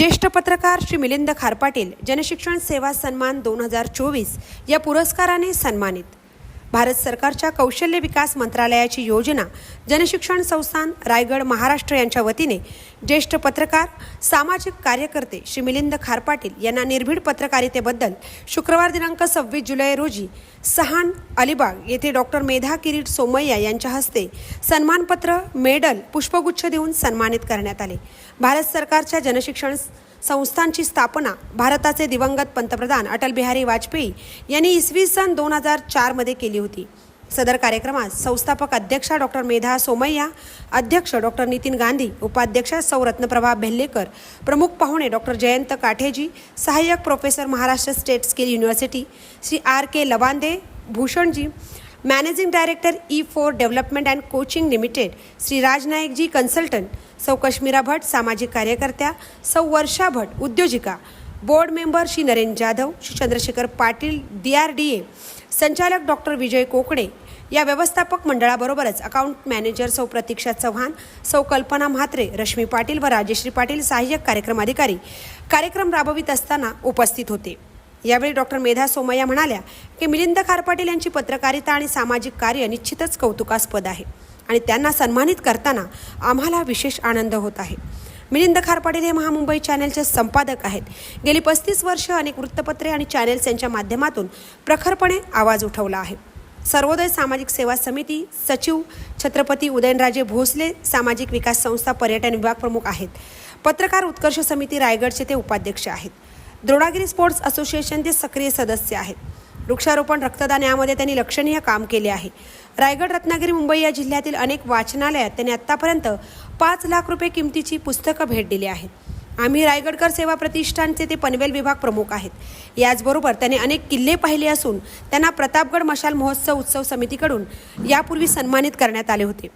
ज्येष्ठ पत्रकार श्री मिलिंद खारपाटील जनशिक्षण सेवा सन्मान 2024 या पुरस्काराने सन्मानित। भारत सरकारच्या कौशल्य विकास मंत्रालयाची योजना जनशिक्षण संस्थान रायगड महाराष्ट्र यांच्या वतीने ज्येष्ठ पत्रकार सामाजिक कार्यकर्ते श्री मिलिंद खारपाटील यांना निर्भीड पत्रकारितेबद्दल शुक्रवार दिनांक 26 जुलै रोजी सहान अलिबाग येथे डॉक्टर मेधा किरीट सोमय्या यांच्या हस्ते सन्मानपत्र मेडल पुष्पगुच्छ देऊन सन्मानित करण्यात आले। भारत सरकारच्या जनशिक्षण संस्थांची स्थापना भारताचे दिवंगत पंतप्रधान अटल बिहारी वाजपेयी यांनी इसवी सन 2004 मध्ये केली होती। सदर कार्यक्रमात संस्थापक अध्यक्षा डॉक्टर मेधा सोमय्या, अध्यक्ष डॉक्टर नितीन गांधी, उपाध्यक्षा सौ रत्नप्रभा भेल्लेकर, प्रमुख पाहुणे डॉक्टर जयंत काठेजी, सहाय्यक professor Maharashtra state skill university Shri R.K. Lavande भूषणजी, managing director E4 development and coaching limited Shri राजनायकजी कन्सल्टंट, सौ कश्मीरा भट सामाजिक कार्यकर्त्या, सौ वर्षा भट उद्योजिका, board member Shri Narendra Jadhav, Shri Chandrashekhar Patil DRDA, संचालक डॉक्टर विजय कोकडे या व्यवस्थापक मंडळाबरोबरच अकाउंट मॅनेजर सौ प्रतीक्षा चव्हाण, सौ कल्पना म्हात्रे, रश्मी पाटील व राजेश्री पाटील सहाय्यक कार्यक्रम अधिकारी कार्यक्रम राबवित असताना उपस्थित होते। यावेळी डॉक्टर मेधा सोमय्या म्हणाल्या की मिलिंद खारपाटील यांची पत्रकारिता आणि सामाजिक कार्य निश्चितच कौतुकास्पद आहे आणि त्यांना सन्मानित करताना आम्हाला विशेष आनंद होत आहे। मिलिंद खारपाटील हे महामुंबई चॅनेलचे संपादक आहेत। गेली 35 वर्ष अनेक वृत्तपत्रे आणि चॅनेल्स यांच्या माध्यमातून प्रखरपणे आवाज उठवला आहे। सर्वोदय सामाजिक सेवा समिती सचिव, छत्रपती उदयनराजे भोसले सामाजिक विकास संस्था पर्यटन विभाग प्रमुख आहेत। पत्रकार उत्कर्ष समिती रायगडचे ते उपाध्यक्ष आहेत। द्रोणागिरी स्पोर्ट्स असोसिएशनचे सक्रिय सदस्य आहेत। वृक्षारोपण, रक्तदान यामध्ये त्यांनी लक्षणीय काम केले आहे। रायगड, रत्नागिरी, मुंबई या जिल्ह्यातील अनेक वाचनालयात त्यांनी आतापर्यंत 5 लाख रुपये किमतीची पुस्तकं भेट दिली आहेत। आम्ही रायगडकर सेवा प्रतिष्ठानचे ते पनवेल विभाग प्रमुख आहेत। याचबरोबर त्यांनी अनेक किल्ले पाहिले असून त्यांना प्रतापगड मशाल महोत्सव उत्सव समितीकडून यापूर्वी सन्मानित करण्यात आले होते।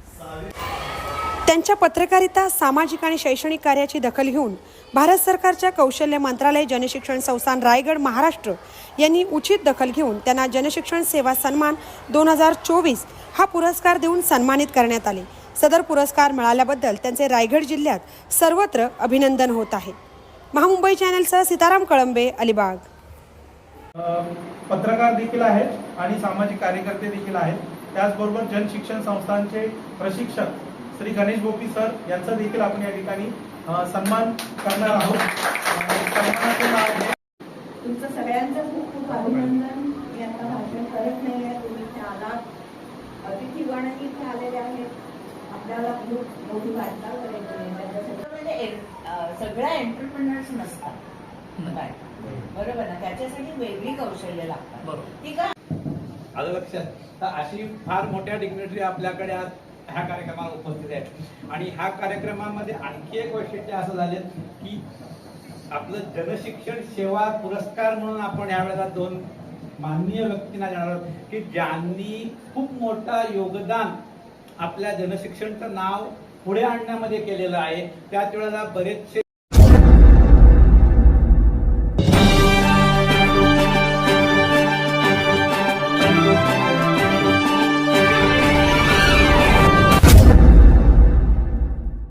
त्यांच्या पत्रकारिता, सामाजिक आणि शैक्षणिक कार्याची दखल घेऊन भारत सरकारच्या कौशल्य मंत्रालय जनशिक्षण संस्थान रायगड महाराष्ट्र यांनी उचित दखल घेऊन त्यांना जनशिक्षण सेवा सन्मान 2024 हा पुरस्कार देऊन सन्मानित करण्यात आले। सदर पुरस्कार मिळाल्याबद्दल त्यांचे रायगड जिल्ह्यात सर्वत्र अभिनंदन होत आहे। महामुंबई चॅनलसह सीताराम कळंबे, अलिबाग। पत्रकार देखील आहेत आणि सामाजिक कार्यकर्ते देखील आहेत। त्याचबरोबर जनशिक्षण संस्थांचे प्रशिक्षक श्री गणेश गोपी सर यांचा देखील आपण या ठिकाणी सन्मान करणार आहोत। तुमचं सगळ्यांचं खूप खूप अभिनंदन। मी आता भाषण करत नाही आहे, तुम्ही इथे आलात, अतिथीगण इथे आलेले आहेत, आपल्याला खूप मोठी वार्ता करायची आहे। म्हणजे सगळ्या एंटरप्रेनर्स नसतात, बरोबर ना, त्याच्यासाठी वेगळी कौशल्य लागतात। ठीक आहे, आलं लक्षात? तर अशी फार मोठ्या डिग्निटरी आपल्याकडे आज ह्या कार्यक्रमाला उपस्थित आहेत आणि ह्या कार्यक्रमामध्ये आणखी एक वैशिष्ट्य असं झालं की आपलं जनशिक्षण सेवा पुरस्कार म्हणून आपण यावेळेला 2 माननीय व्यक्तींना देणार आहोत की ज्यांनी खूप मोठा योगदान आपल्या जनशिक्षणचं नाव पुढे आणण्यामध्ये केलेलं आहे। त्याच वेळेला बरेचसे